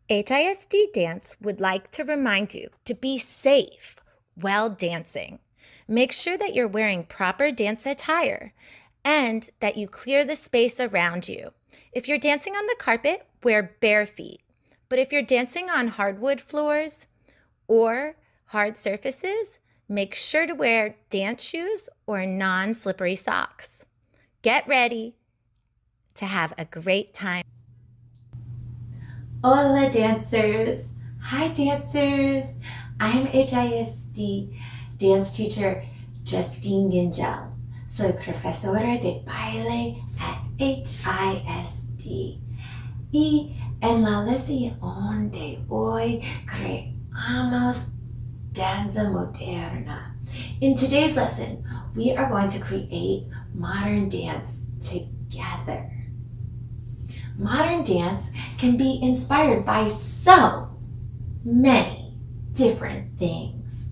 HISD Dance would like to remind you to be safe while dancing. Make sure that you're wearing proper dance attire and that you clear the space around you. If you're dancing on the carpet, wear bare feet. But if you're dancing on hardwood floors or hard surfaces, make sure to wear dance shoes or non-slippery socks. Get ready to have a great time. Hola dancers! Hi dancers! I'm HISD dance teacher Justine Gingel. Soy profesora de baile at HISD. Y en la lección de hoy creamos danza moderna. In today's lesson, we are going to create modern dance together. Modern dance can be inspired by so many different things.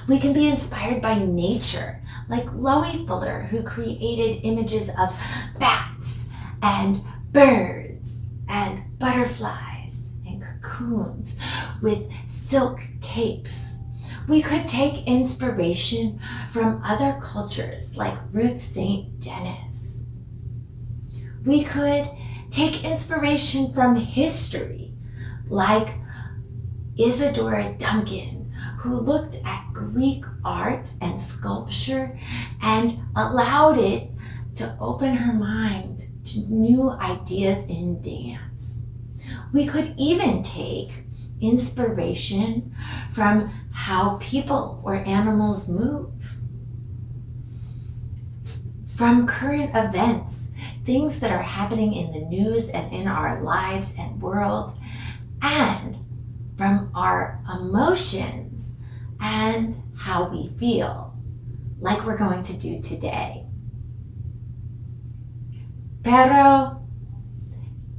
We can be inspired by nature, like Loie Fuller, who created images of bats and birds and butterflies and cocoons with silk capes. We could take inspiration from other cultures like Ruth St. Denis. We could take inspiration from history, like Isadora Duncan, who looked at Greek art and sculpture and allowed it to open her mind to new ideas in dance. We could even take inspiration from how people or animals move, from current events, things that are happening in the news and in our lives and world, and from our emotions and how we feel, like we're going to do today. Pero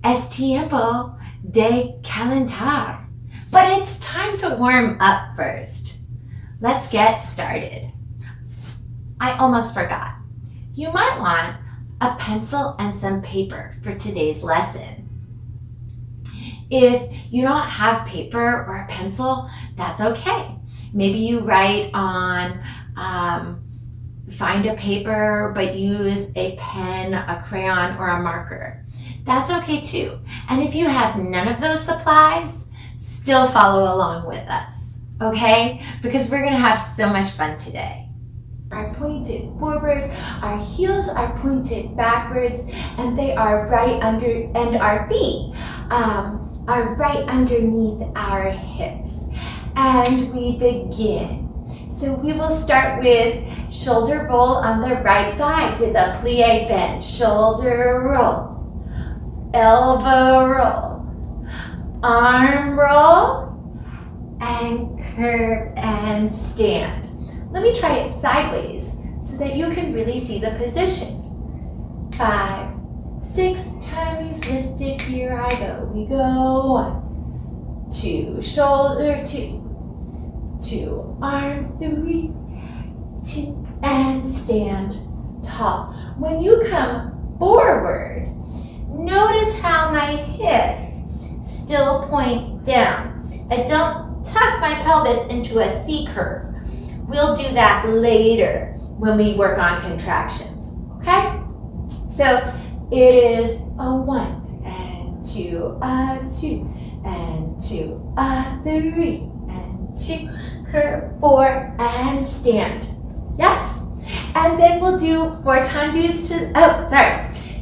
es tiempo de calentar. But it's time to warm up first. Let's get started. I almost forgot. You might want a pencil and some paper for today's lesson. If you don't have paper or a pencil, that's okay. Maybe you write on, find a paper, but use a pen, a crayon, or a marker. That's okay too. And if you have none of those supplies, still follow along with us, okay? Because we're gonna have so much fun today. Are pointed forward, our heels are pointed backwards, and they are right under, and our feet are right underneath our hips. And we begin. So we will start with shoulder roll on the right side with a plie bend. Shoulder roll, elbow roll, arm roll, and curve and stand. Let me try it sideways so that you can really see the position. 5, 6 times lifted, here I go. We go 1, 2, shoulder 2, 2, arm 3, 2, and stand tall. When you come forward, notice how my hips still point down. I don't tuck my pelvis into a C curve. We'll do that later when we work on contractions, okay? So it is a 1 and 2, a 2 and 2, a 3 and 2, curve 4 and stand. Yes? And then we'll do 4 tendus to,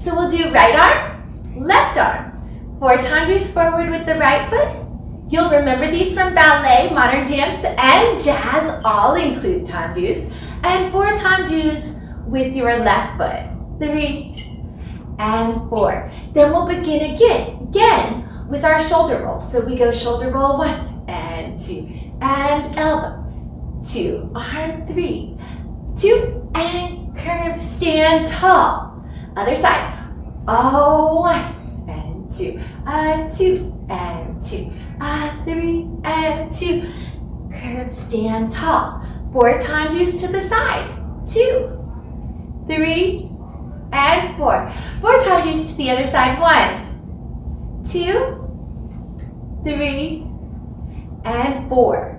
So we'll do right arm, left arm, 4 tendus forward with the right foot. You'll remember these from ballet, modern dance, and jazz all include tendus. And 4 tendus with your left foot. 3 and 4. Then we'll begin again with our shoulder roll. So we go shoulder roll 1 and 2 and elbow 2, arm 3, 2 and curve, stand tall. Other side. 1 and 2, 2 and 2. 3 and 2, curve, stand tall. 4 tendus to the side. 2, 3, and 4. 4 tendus to the other side. 1, 2, 3, and 4.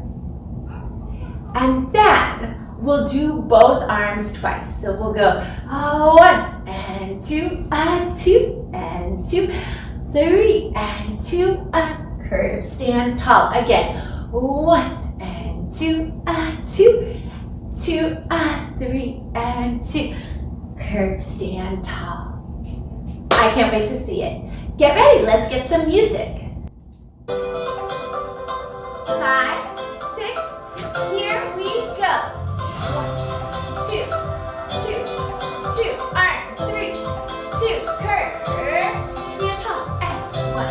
And then we'll do both arms twice. So we'll go 1 and 2, 2 and 2, 3 and 2, curve stand tall. Again, 1 and 2, 2, 2, 3 and 2, curve stand tall. I can't wait to see it. Get ready, let's get some music. 5, 6, here we go. 1, 2, 2, 2, arm, 3, 2, curve, stand tall, and 1,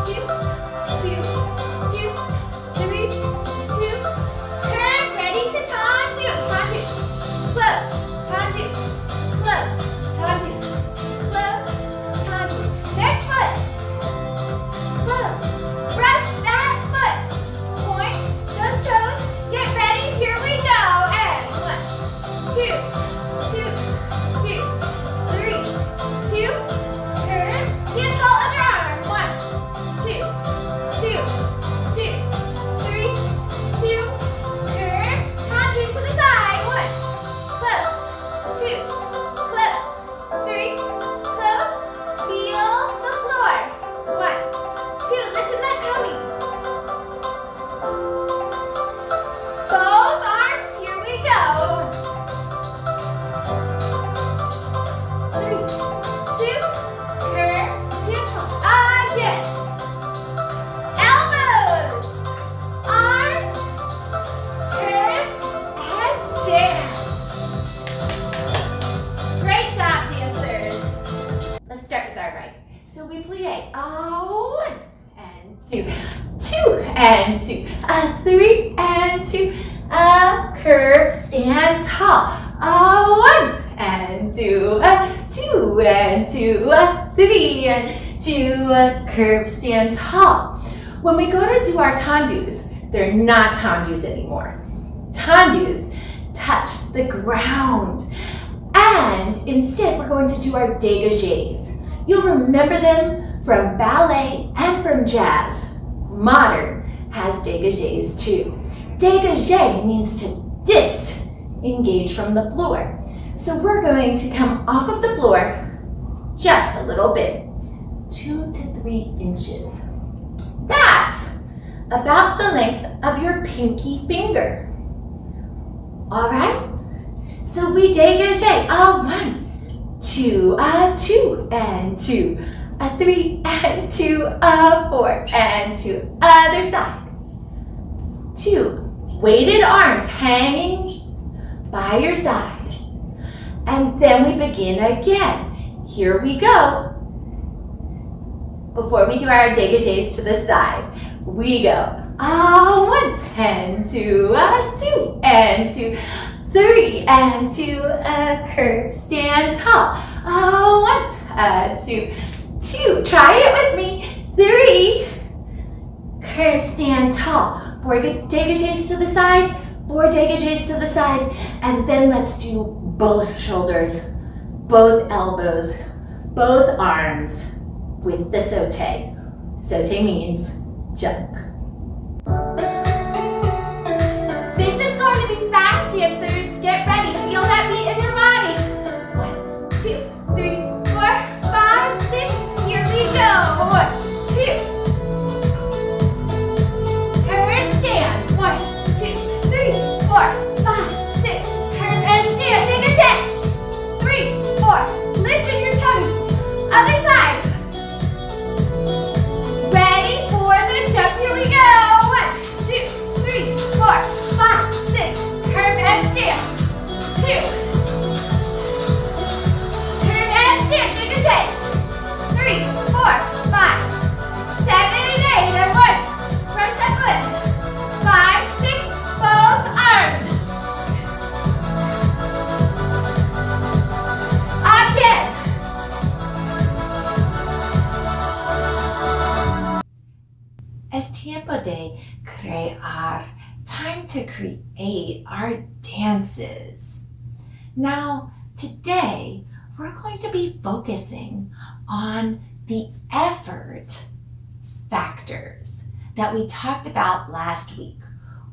2, 2, 2, 3, 2, curve, ready to tendu, tendu, close, tendu, close, tendu, close, tendu, next foot, close, brush that foot, point those toes, get ready, here we go, and 1, 2, 2, 2, 3, 2, curve, stand tall, other arm, 1, 2, 2, 2, 3, 2, curve, tendu to the side, 1, close, 2, close, 3, close, feel the floor, 1, 2, lift in that tummy. Both arms, here we go. 3, 2, curve, stand tall. Again. Elbows, arms, curve, and stand. Great job, dancers. Let's start with our right. So we plie. 1 and 2, 2 and 2, 3 and 2, curve, stand tall. 1 and 2, 2 and 2, 3 and 2, curve, stand tall. When we go to do our tendus, they're not tendus anymore. Tendus touch the ground. And instead, we're going to do our dégagés. You'll remember them from ballet and from jazz. Modern has dégagés too. Dégagé means to disengage from the floor. So we're going to come off of the floor just a little bit, 2 to 3 inches. That's about the length of your pinky finger. All right? So we dégagé. 1, 2, 2 and 2, 3 and 2, 4 and 2, other side. 2 weighted arms hanging by your side. And then we begin again. Here we go. Before we do our dégagés to the side, we go 1 and 2, 2 and 2, 3 and 2, curve, stand tall. 1, 2, 2. Try it with me. 3, curve, stand tall. 4 dégagés to the side, 4 dégagés to the side, and then let's do both shoulders, both elbows, both arms with the sauté. Sauté means jump. This is going to be fast, dancers. Get ready. Feel that beat in your body. 1, 2, 3, 4, 5, 6. Here we go. 1, 2. Curve, stand. 1, 2, 3, 4, 5, 6. Curve and stand. Dégagé. 3, 4. Lift in your tummy. Other side. Ready for the jump. Here we go. 1, 2, 3, 4, 5, 6. Curve and stand. 2. Curve and stand. Dégagé. 3, 4, 5, 7, and 8. And 1. Press that foot. 5, 6. Both arms. Again. Es tiempo de crear. Time to create our dances. Now, today, we're going to be focusing on the effort factors that we talked about last week.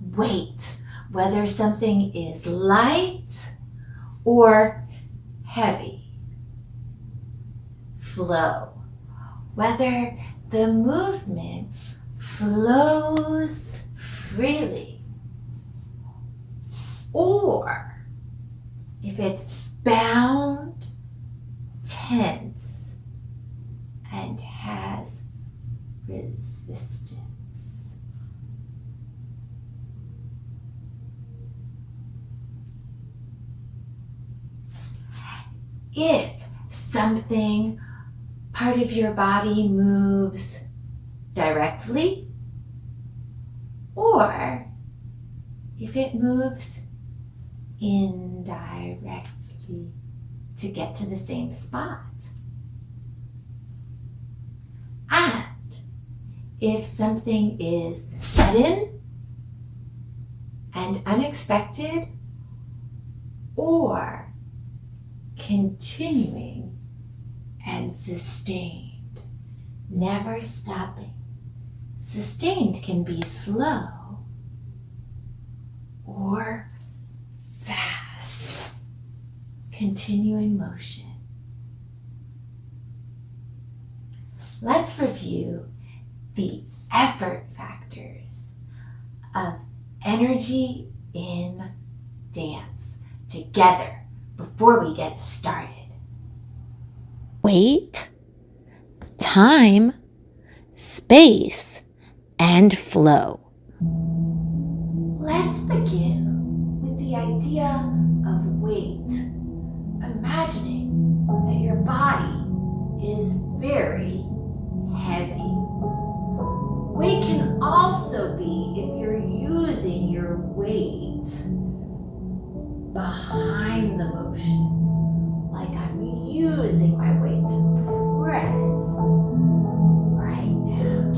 Weight, whether something is light or heavy. Flow, whether the movement flows freely or if it's bound, tense, and has resistance. If something, part of your body moves directly, or if it moves indirectly to get to the same spot. And if something is sudden and unexpected, or continuing and sustained, never stopping. Sustained can be slow or fast, continuing motion. Let's review the effort factors of energy in dance together before we get started. Weight, time, space, and flow. Let's begin with the idea of weight. Imagining that your body is very heavy. Weight can also be if you're using your weight behind the motion, like I'm using my weight to press right now.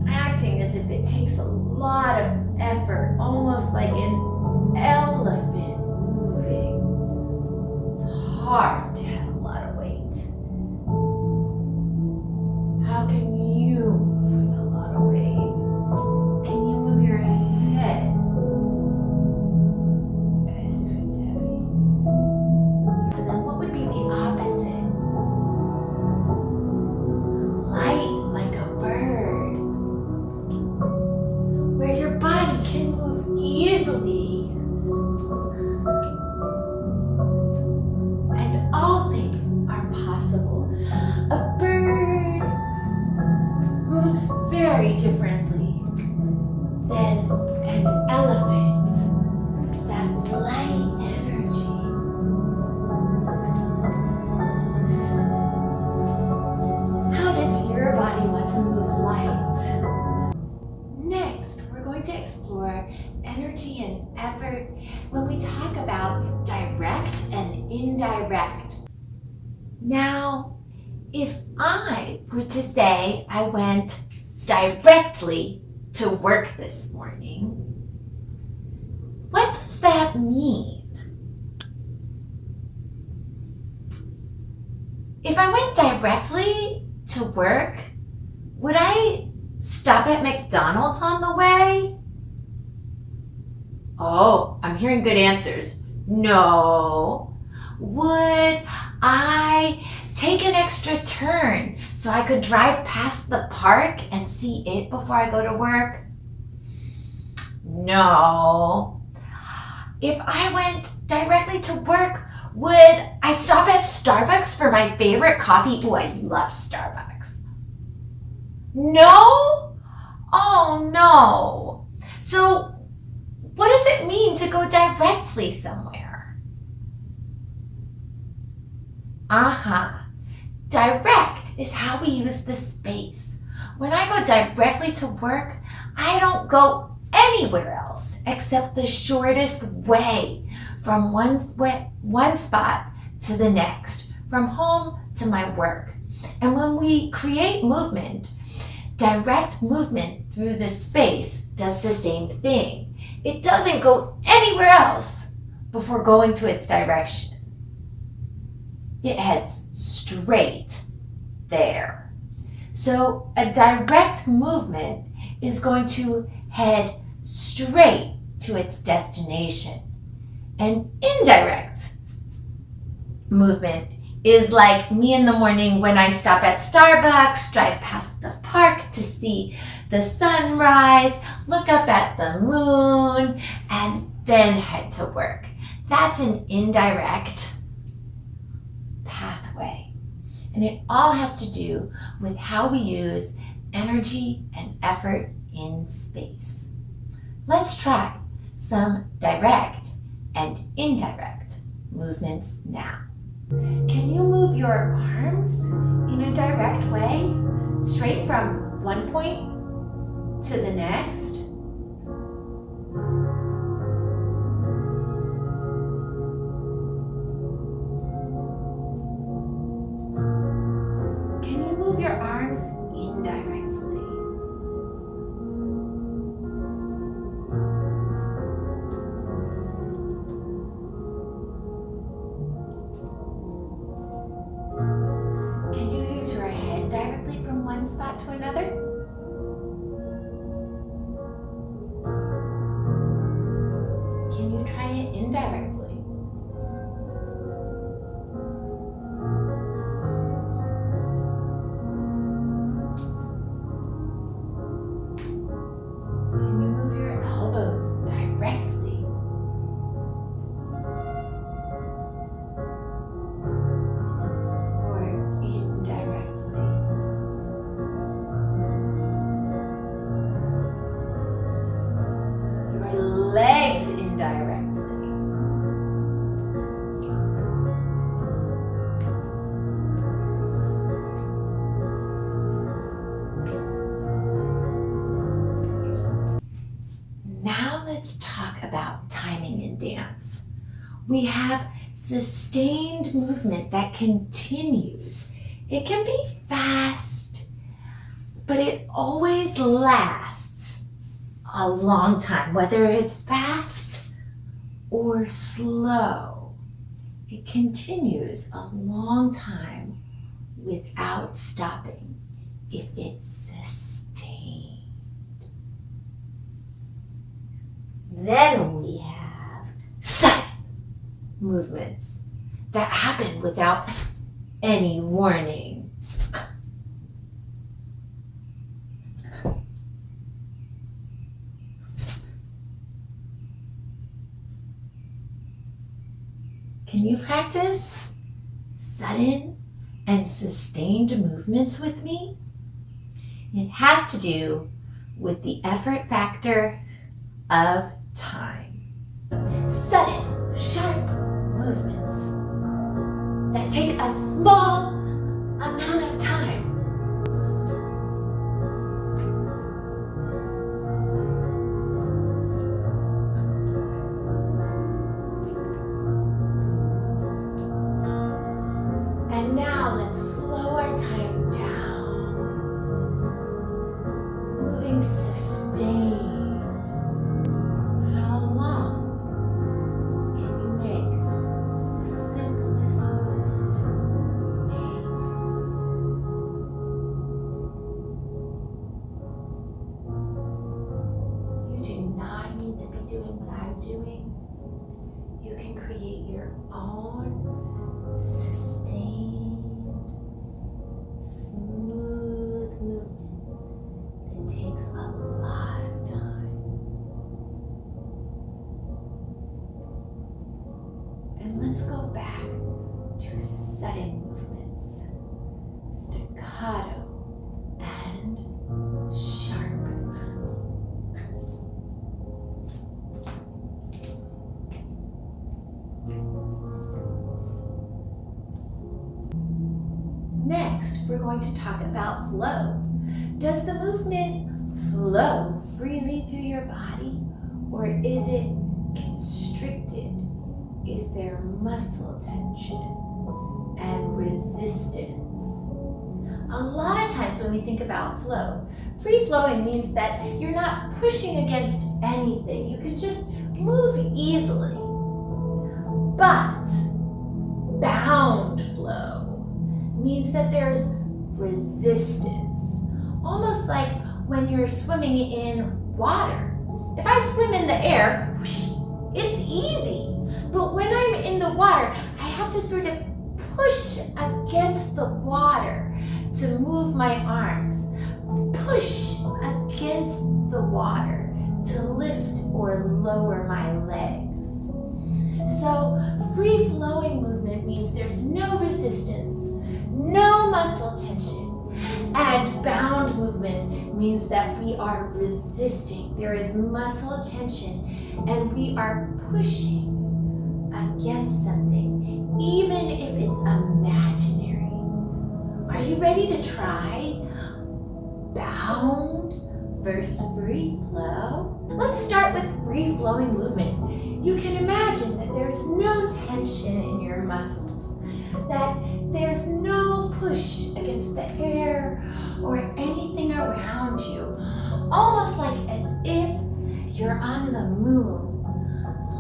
Acting as if it takes a lot of effort, almost like an elephant moving. It's hard to have a lot of weight. How can you move with a lot of weight? Can you move your head as if it's heavy? And then what would be the opposite? Light like a bird, where your body can move easily. And all things are possible. A bird moves very differently than an elephant. That light energy. How does your body want to move light? Next, we're going to explore energy and effort when we talk about direct and indirect. Now, if I were to say I went directly to work this morning, what does that mean? If I went directly to work, would I stop at McDonald's on the way? Oh, I'm hearing good answers. No. Would I take an extra turn so I could drive past the park and see it before I go to work? No. If I went directly to work, would I stop at Starbucks for my favorite coffee? Ooh, I love Starbucks. No? Oh, no. So, what does it mean to go directly somewhere? Direct is how we use the space. When I go directly to work, I don't go anywhere else except the shortest way from one spot to the next, from home to my work. And when we create movement, direct movement through the space does the same thing. It doesn't go anywhere else before going to its direction. It heads straight there. So a direct movement is going to head straight to its destination. An indirect movement is like me in the morning when I stop at Starbucks, drive past the park to see the sunrise, look up at the moon, and then head to work. That's an indirect pathway. And it all has to do with how we use energy and effort in space. Let's try some direct and indirect movements now. Can you move your arms in a direct way, straight from one point to the next? Can you move your arms indirectly? Can you use your head directly from one spot to another? Can you try it indirectly? Can you move your elbows directly? Or indirectly? Your legs indirectly. Now let's talk about timing in dance. We have sustained movement that continues. It can be fast, but it always lasts a long time, whether it's fast or slow. It continues a long time without stopping if it's sustained. Then we have sudden movements that happen without any warning. Can you practice sudden and sustained movements with me? It has to do with the effort factor of time. Sudden, sharp movements that take a small amount of time. And now let's slow our time down, moving sustained. How long can you make the simplest movement take? You do not need to be doing what I'm doing. You can create your own sustained, smooth movement that takes a lot of time. And let's go back to sudden movements, staccato and sharp. Next, we're going to talk about flow. Does the movement flow freely through your body, or is it constricted? Is there muscle tension and resistance? A lot of times when we think about flow, free flowing means that you're not pushing against anything. You can just move easily. But bound flow means that there's resistance. Almost like when you're swimming in water. If I swim in the air, whoosh, it's easy. But when I'm in the water, I have to sort of push against the water to move my arms. Push against the water to lift or lower my legs. So free-flowing movement means there's no resistance, no muscle tension. And bound movement means that we are resisting. There is muscle tension and we are pushing against something, even if it's imaginary. Are you ready to try bound versus free flow? Let's start with free flowing movement. You can imagine that there's no tension in your muscles, that there's no push against the air or anything around you, almost like as if you're on the moon,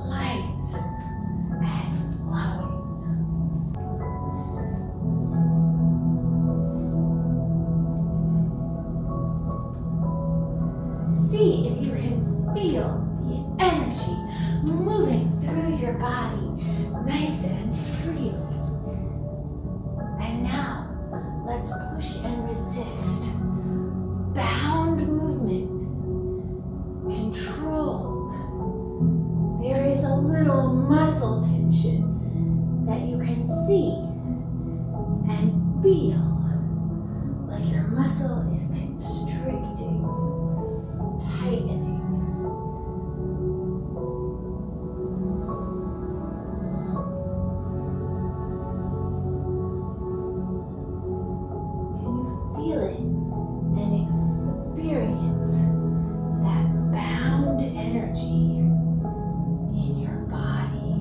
light and flowing. See if you can feel the energy moving through your body nice and freely. And now, let's push and resist. Bound movement, controlled. There is a little muscle tension that you can see and feel, like your muscle is constricting, tightening. Feel it and experience that bound energy in your body.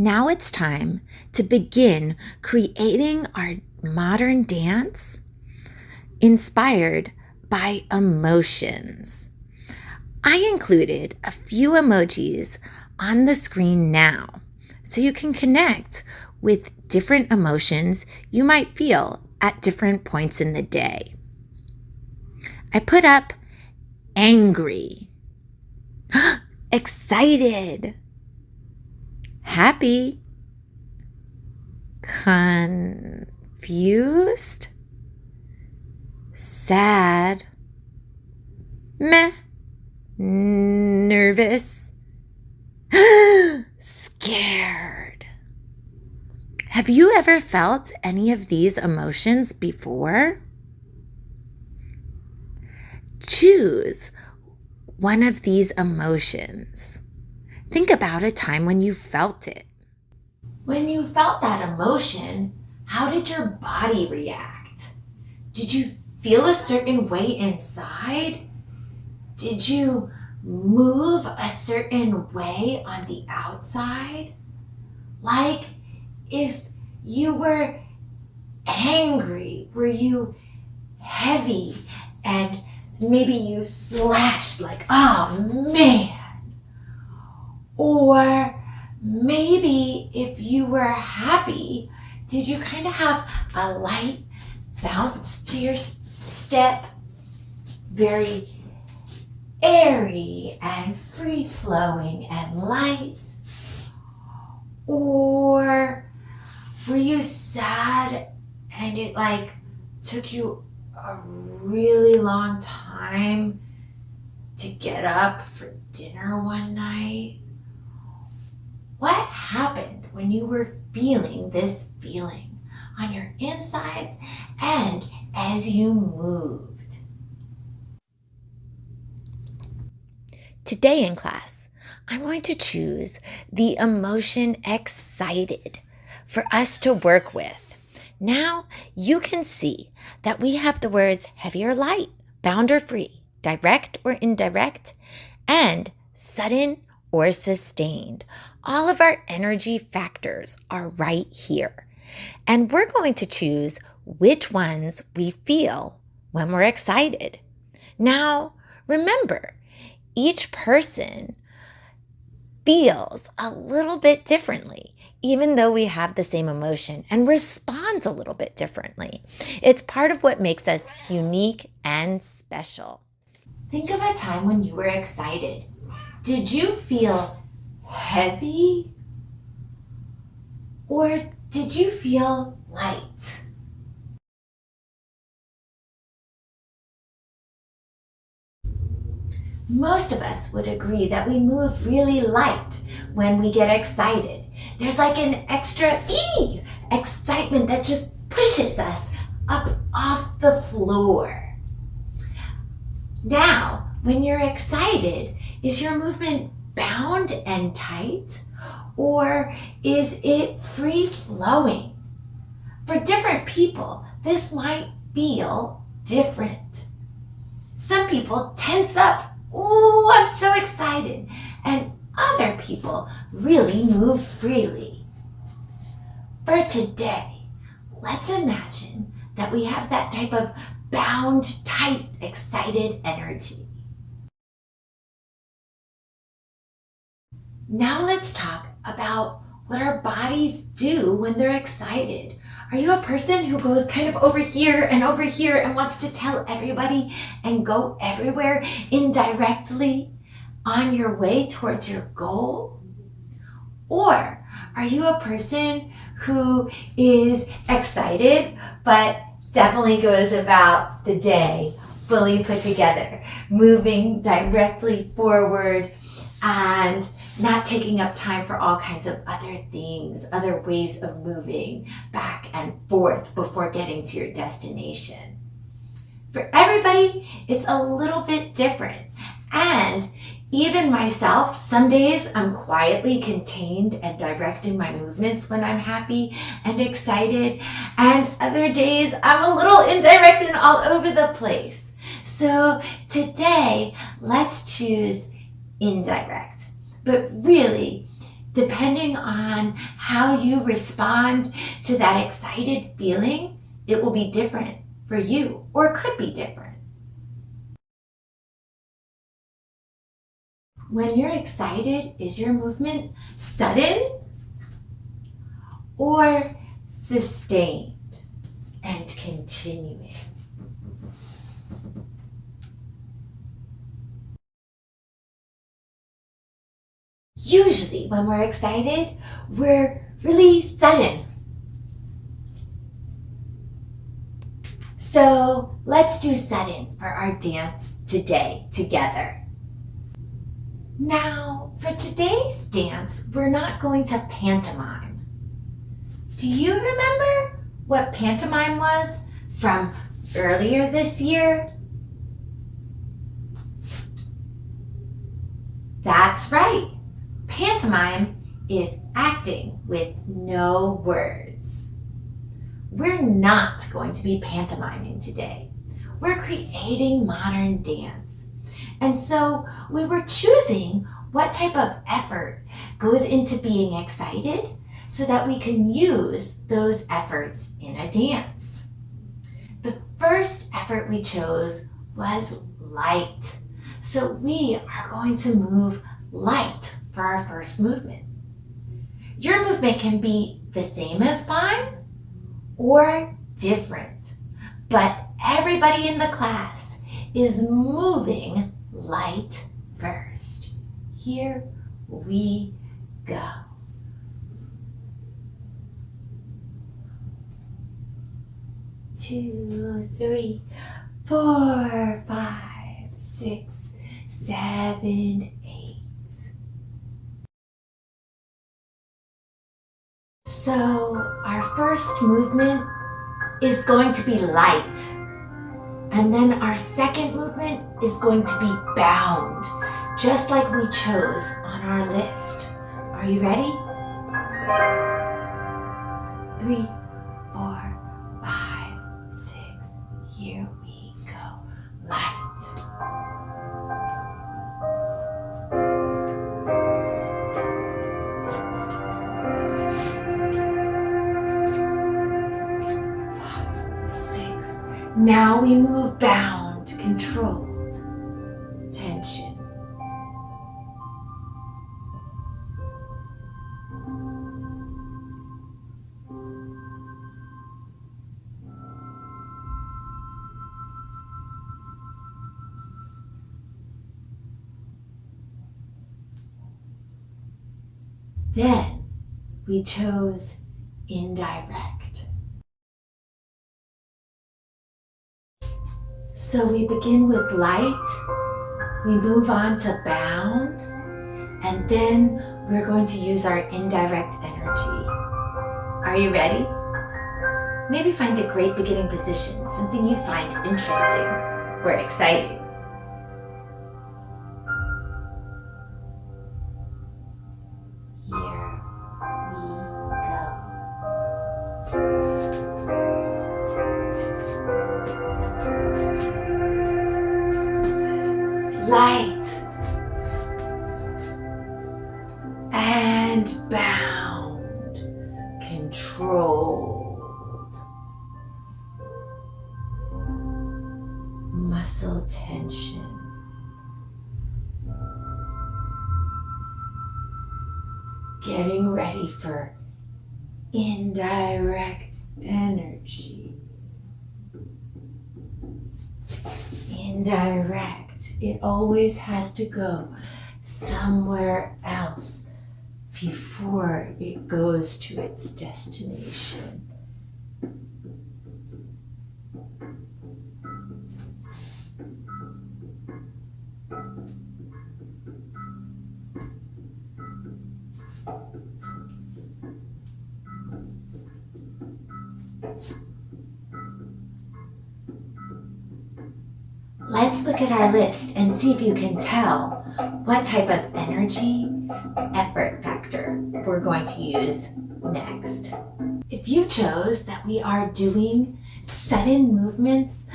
Now it's time to begin creating our modern dance inspired by emotions. I included a few emojis on the screen now so you can connect with different emotions you might feel at different points in the day. I put up angry, excited, happy, confused, sad, meh, nervous, scared. Have you ever felt any of these emotions before? Choose one of these emotions. Think about a time when you felt it. When you felt that emotion, how did your body react? Did you feel a certain way inside? Did you move a certain way on the outside? Like if you were angry, were you heavy and maybe you slashed like, oh man? Or maybe if you were happy, did you kind of have a light bounce to your step? Very airy and free-flowing and light? Or were you sad and it like took you a really long time to get up for dinner one night? What happened when you were feeling this feeling on your insides and as you moved? Today in class, I'm going to choose the emotion excited for us to work with. Now you can see that we have the words heavy or light, bound or free, direct or indirect, and sudden or sustained. All of our energy factors are right here. And we're going to choose which ones we feel when we're excited. Now, remember, each person feels a little bit differently, even though we have the same emotion, and responds a little bit differently. It's part of what makes us unique and special. Think of a time when you were excited. Did you feel heavy or did you feel light? Most of us would agree that we move really light when we get excited. There's like an extra excitement that just pushes us up off the floor. Now, when you're excited, is your movement bound and tight, or is it free flowing? For different people, this might feel different. Some people tense up. Ooh, I'm so excited. And other people really move freely. For today, let's imagine that we have that type of bound, tight, excited energy. Now let's talk about what our bodies do when they're excited. Are you a person who goes kind of over here and wants to tell everybody and go everywhere indirectly on your way towards your goal? Or are you a person who is excited but definitely goes about the day fully put together, moving directly forward and not taking up time for all kinds of other things, other ways of moving back and forth before getting to your destination? For everybody, it's a little bit different. And even myself, some days I'm quietly contained and directing my movements when I'm happy and excited. And other days I'm a little indirect and all over the place. So today, let's choose indirect. But really, depending on how you respond to that excited feeling, it will be different for you, or could be different. When you're excited, is your movement sudden or sustained and continuing? Usually when we're excited, we're really sudden. So let's do sudden for our dance today together. Now, for today's dance, we're not going to pantomime. Do you remember what pantomime was from earlier this year? That's right. Pantomime is acting with no words. We're not going to be pantomiming today. We're creating modern dance. And so we were choosing what type of effort goes into being excited so that we can use those efforts in a dance. The first effort we chose was light. So we are going to move light for our first movement. Your movement can be the same as mine or different, but everybody in the class is moving light first. Here we go. 2, 3, 4, 5, 6, 7, 8. So our first movement is going to be light. And then our second movement is going to be bound, just like we chose on our list. Are you ready? 3, 4, 5, 6. Here we go. Light. Now we move bound, controlled tension. Then we chose indirect. So we begin with light, we move on to bound, and then we're going to use our indirect energy. Are you ready? Maybe find a great beginning position, something you find interesting or exciting. Here we go. Light and bound, controlled, muscle tension. Getting ready for indirect energy. Indirect, it always has to go somewhere else before it goes to its destination. Let's look at our list and see if you can tell what type of energy, effort factor we're going to use next. If you chose that we are doing sudden movements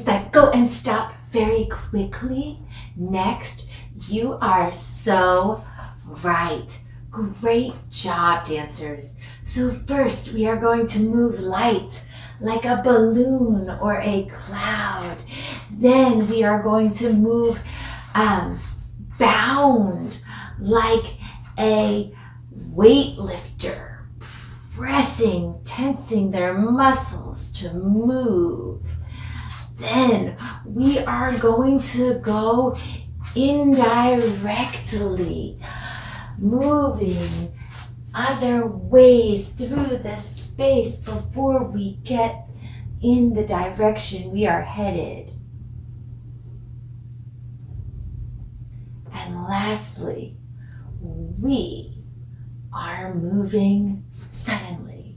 that go and stop very quickly, next, you are so right. Great job, dancers. So first, we are going to move light, like a balloon or a cloud. Then we are going to move bound, like a weightlifter, pressing, tensing their muscles to move. Then we are going to go indirectly, moving other ways through the space before we get in the direction we are headed. And lastly, we are moving suddenly.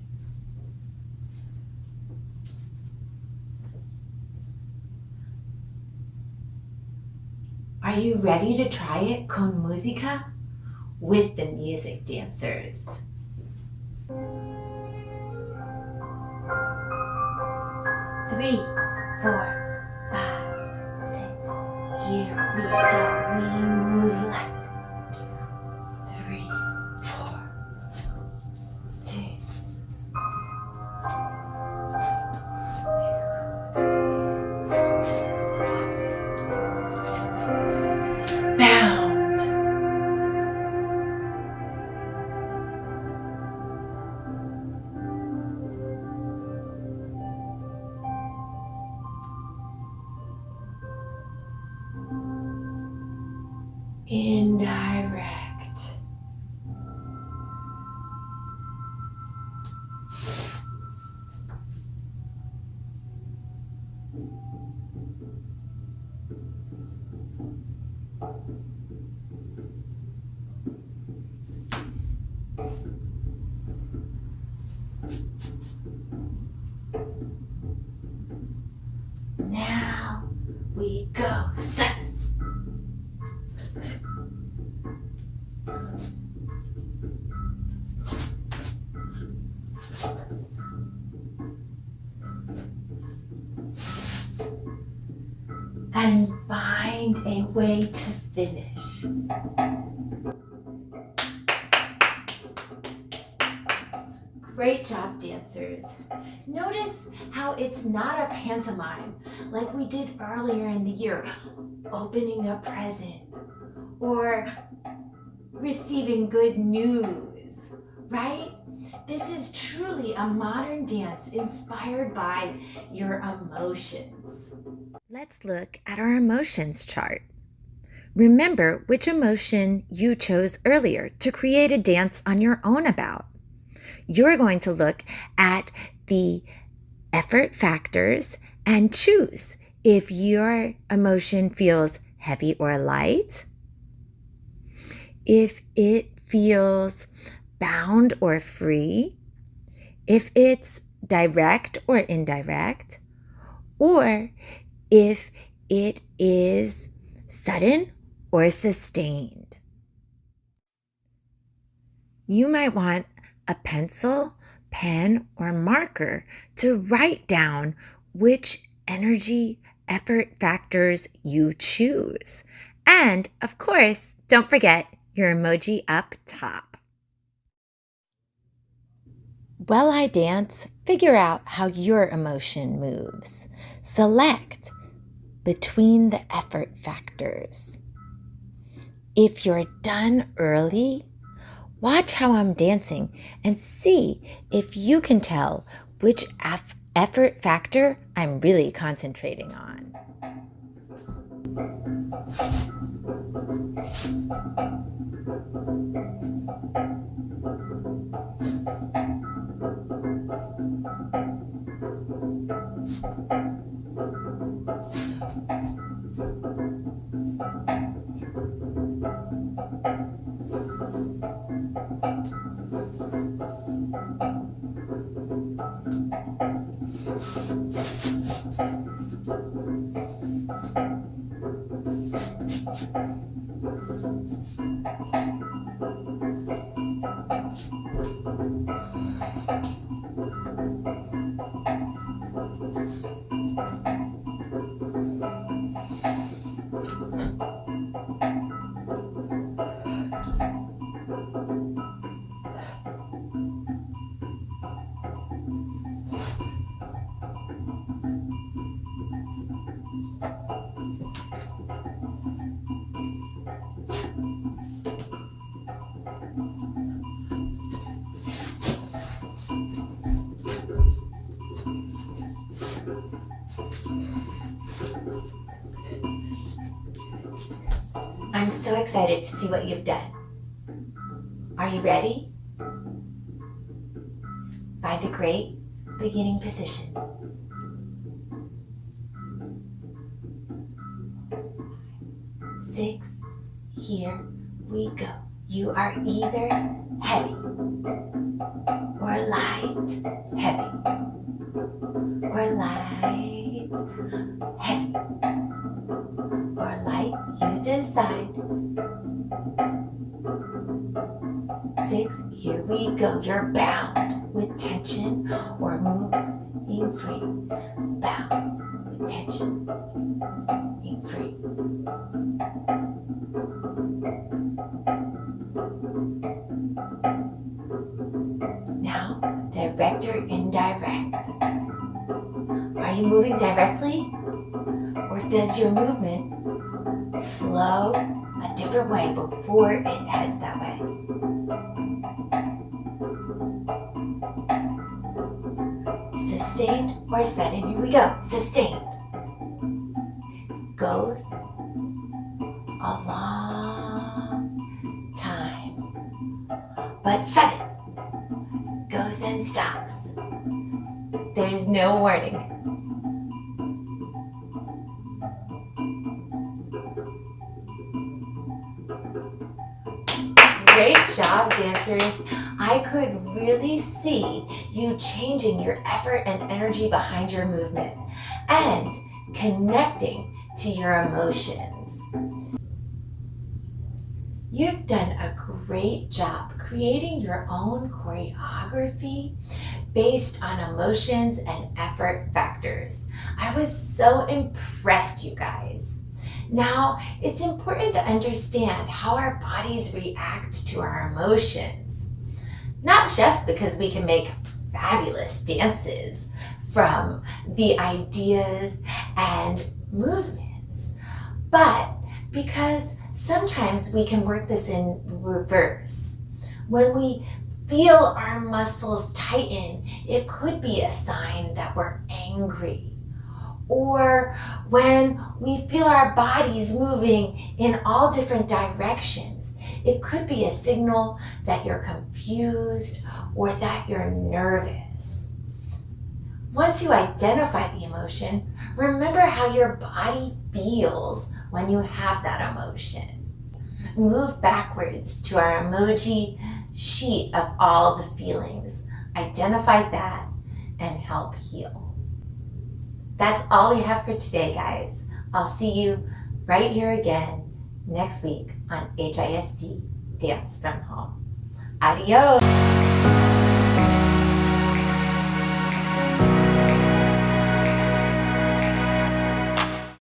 Are you ready to try it con musica? With the music dancers. 3, 4, 5, 6. Here we go. We move like 3, 4, 6. Bound. Indirect. Now we go sudden. And find a way to finish. Great job, dancers. Notice how it's not a pantomime like we did earlier in the year, opening a present or receiving good news, right? This is truly a modern dance inspired by your emotions. Let's look at our emotions chart. Remember which emotion you chose earlier to create a dance on your own about. You're going to look at the effort factors and choose if your emotion feels heavy or light, if it feels bound or free, if it's direct or indirect, or if it is sudden or sustained. You might want a pencil, pen, or marker to write down which energy effort factors you choose. And of course, don't forget your emoji up top. While I dance, figure out how your emotion moves. Select between the effort factors. If you're done early, watch how I'm dancing and see if you can tell which effort factor I'm really concentrating on. I'm so excited to see what you've done. Are you ready? Find a great beginning position. Six, here we go. You are either heavy or light, heavy or light, heavy or light, you decide. Six, here we go. You're bound with tension or moving free. Bound with tension, moving free. Now, direct or indirect. Are you moving directly? Or does your movement flow a different way before it heads that way? Sustained or sudden? Here we go. Sustained. Goes a long time. But sudden. Goes and stops. There's no warning. Great job, dancers. I could really see you changing your effort and energy behind your movement and connecting to your emotions. You've done a great job creating your own choreography based on emotions and effort factors. I was so impressed, you guys. Now, it's important to understand how our bodies react to our emotions. Not just because we can make fabulous dances from the ideas and movements. But because sometimes we can work this in reverse. When we feel our muscles tighten, it could be a sign that we're angry. Or when we feel our bodies moving in all different directions, it could be a signal that you're confused or that you're nervous. Once you identify the emotion, remember how your body feels when you have that emotion. Move backwards to our emoji sheet of all the feelings. Identify that and help heal. That's all we have for today, guys. I'll see you right here again next week on HISD Dance from Home. Adios.